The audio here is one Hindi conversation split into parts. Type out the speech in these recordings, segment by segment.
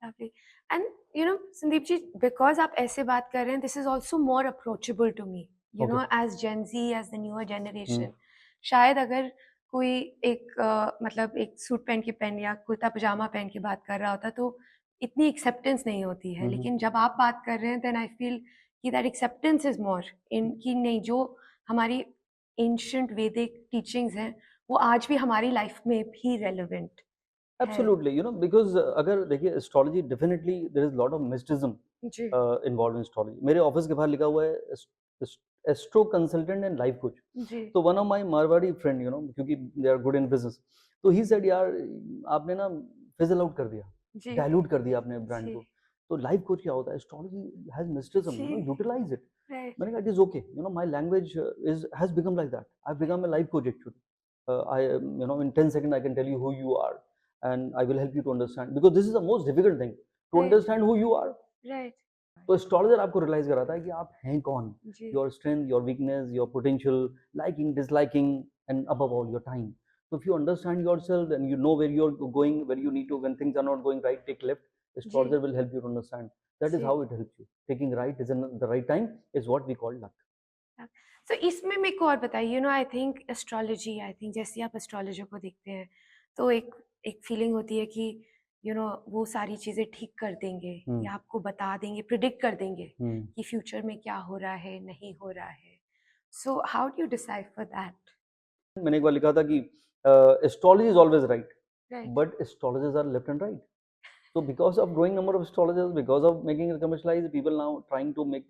Lovely. And Sandeep ji, because आप ऐसे बात कर रहे हैं, this is also more approachable to me. Okay. As Gen Z, as the newer hmm, generation, शायद अगर कोई एक मतलब एक सूट पहन या कुर्ता पजामा पहन के बात कर रहा होता तो इतनी एक्सेप्टेंस नहीं होती है, हुँ, हुँ। लेकिन जब आप बात कर रहे हैं देन आई फील कि दैट एक्सेप्टेंस इज मोर इन कि नहीं, जो हमारी एंशिएंट वैदिक टीचिंग्स हैं वो आज भी हमारी लाइफ में भी रेलेवेंट है। एब्सोल्युटली, बिकॉज़ अगर देखिए astrology definitely there is lot of mysticism जी इन्वॉल्वड इन एस्ट्रोलॉजी। मेरे ऑफिस के बाहर लिखा हुआ है astro consultant and life coach. जी तो one of my Marwari friend, क्योंकि they are good in business, तो ही सेड यार आपने ना फिज़ल आउट कर दिया, जी डाइल्यूट कर दिया अपने ब्रांड जी को। तो लाइफ कोच क्या होता है? एस्ट्रोलॉजी हैज़ मिस्टिज्म, जी यूटिलाइज़ इट। राइट मैंने कहा it is okay, my language is has become like that. I have become a life coach actually. I in 10 seconds I can tell you who you are, and I will help you to understand, because this is the most difficult thing, to right understand who you are. Right तो एस्ट्रोलॉजर आपको रियलाइज कराता है कि आप हैं कौन, जी your strength, your weakness, your potential, liking, disliking, and above all your time. So if you understand yourself and you know where you're going, where you need to, when things are not going right, take left. जी Astrologer will help you to understand. That is जी how it helps you. Taking right is in the right time is what we call luck. सो इसमें मेरे को और बताइए, I think astrology, I think जैसे आप एस्ट्रोलॉजर को देखते हैं तो एक एक फीलिंग होती है कि वो सारी चीज़ें ठीक कर देंगे हम्म। या आपको बता देंगे, प्रिडिक्ट कर देंगे हम्म। कि फ्यूचर में क्या हो रहा है, नहीं हो रहा है। So how do you decide for that? मैंने एक बार लिखा था कि astrology is always right, right but astrologers are left and right. So because of growing number of astrologers, because of making it commercialized, people now trying to make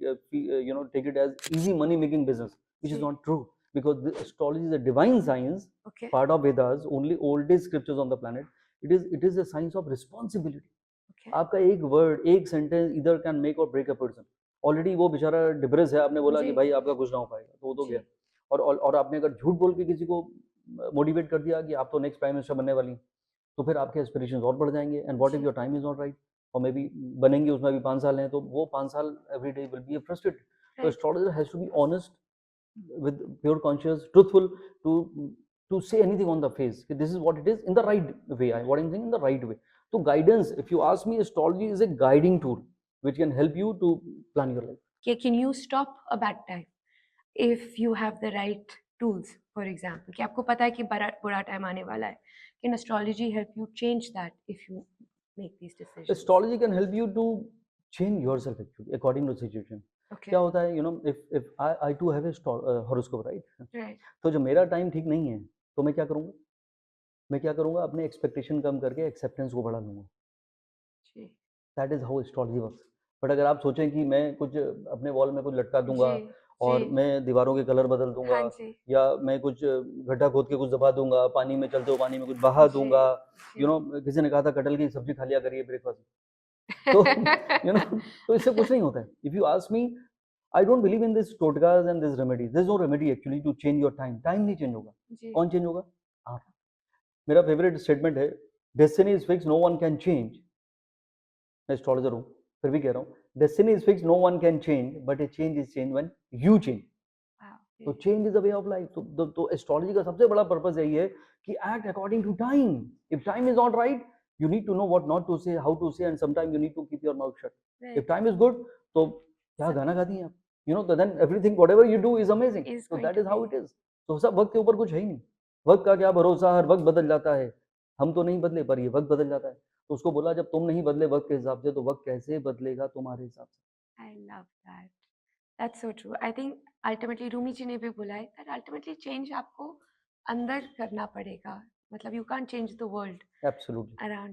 take it as easy money making business, which is जी not true. Because the astrology is a divine science, okay part of Vedas, only oldest scriptures on the planet. It is a science of responsibility. Okay आपका एक वर्ड, एक सेंटेंस इधर कैन मेक और ब्रेक अ पर्सन. ऑलरेडी वो बेचारा डिप्रेस है, आपने बोला जी कि भाई आपका कुछ ना हो पाएगा, तो वो तो गया. जी और आपने अगर झूठ बोल के किसी को मोटिवेट कर दिया कि आप तो नेक्स्ट प्राइम मिनिस्टर बनने वाली हैं, तो फिर आपके एस्पिरेशंस और बढ़ जाएंगे. एंड व्हाट इफ जी your time is not right, और मे बी बनेंगे उसमें भी 5 साल हैं, तो वो 5 साल every day will be frustrated. तो right astrologer has to be honest, with pure conscious, truthful, to to say anything on the face. This is what it is in the right way. What I'm saying in the right way. So guidance, if you ask me, astrology is a guiding tool which can help you to plan your life. Can you stop a bad time if you have the right tools? For example कि आपको पता है कि बुरा बुरा टाइम आने वाला है, can astrology help you change that if you make these decisions? Astrology can help you to change yourself actually according to situation. Okay क्या होता है, if I too have a horoscope, right? Right तो जब मेरा टाइम ठीक नहीं है, तो मैं क्या करूँगा, अपने एक्सपेक्टेशन कम करके एक्सेप्टेंस को बढ़ा लूँगा. जी that is how astrology works. But अगर आप सोचें कि मैं कुछ अपने वॉल में कुछ लटका दूंगा, जी जी और मैं दीवारों के कलर बदल दूंगा, हाँ जी या मैं कुछ गड्ढा खोद के कुछ दबा दूंगा, पानी में चलते हुए पानी में कुछ बहा जी दूंगा. जी किसी ने कहा था कटहल की सब्जी खा लिया करिए ब्रेकफास्ट. तो तो इससे कुछ नहीं होता है. If you ask me, I don't believe in this टोटकाज and this remedy. This no remedy actually to change your time. Time नहीं चेंज होगा. जी कौन चेंज होगा? आप. मेरा फेवरेट स्टेटमेंट है, destiny is fix, no one can change. मैं एस्ट्रोलॉजर हूँ, फिर भी कह रहा हूँ, destiny is fix, no one can change, but a change is change when you change. तो change is a way of life. तो एस्ट्रोलॉजी का सबसे बड़ा पर्पस यही है कि act according to time. If time is not right, you need to know what not to say, how to say, and sometimes you need to keep your mouth shut. If right time is good, तो क्या सब गाना गाती हैं आप, तो then everything whatever you do is amazing. Is So going that to is how be it is. तो सब वक्त के ऊपर कुछ है ही नहीं. वक्त का क्या भरोसा, हर वक्त बदल जाता है. हम तो नहीं बदले, पर ये वक्त बदल जाता है. तो उसको बोला, जब तुम नहीं बदले वक्त के हिसाब से, तो वक्त कैसे बदलेगा तुम्हारे हिसाब से. I love that, that's so true. I think ultimately Rumi जी ने भी बोला है दैट अल्टीमेटली चेंज आपको अंदर करना पड़ेगा, मतलब you can't change the world absolutely. Around you.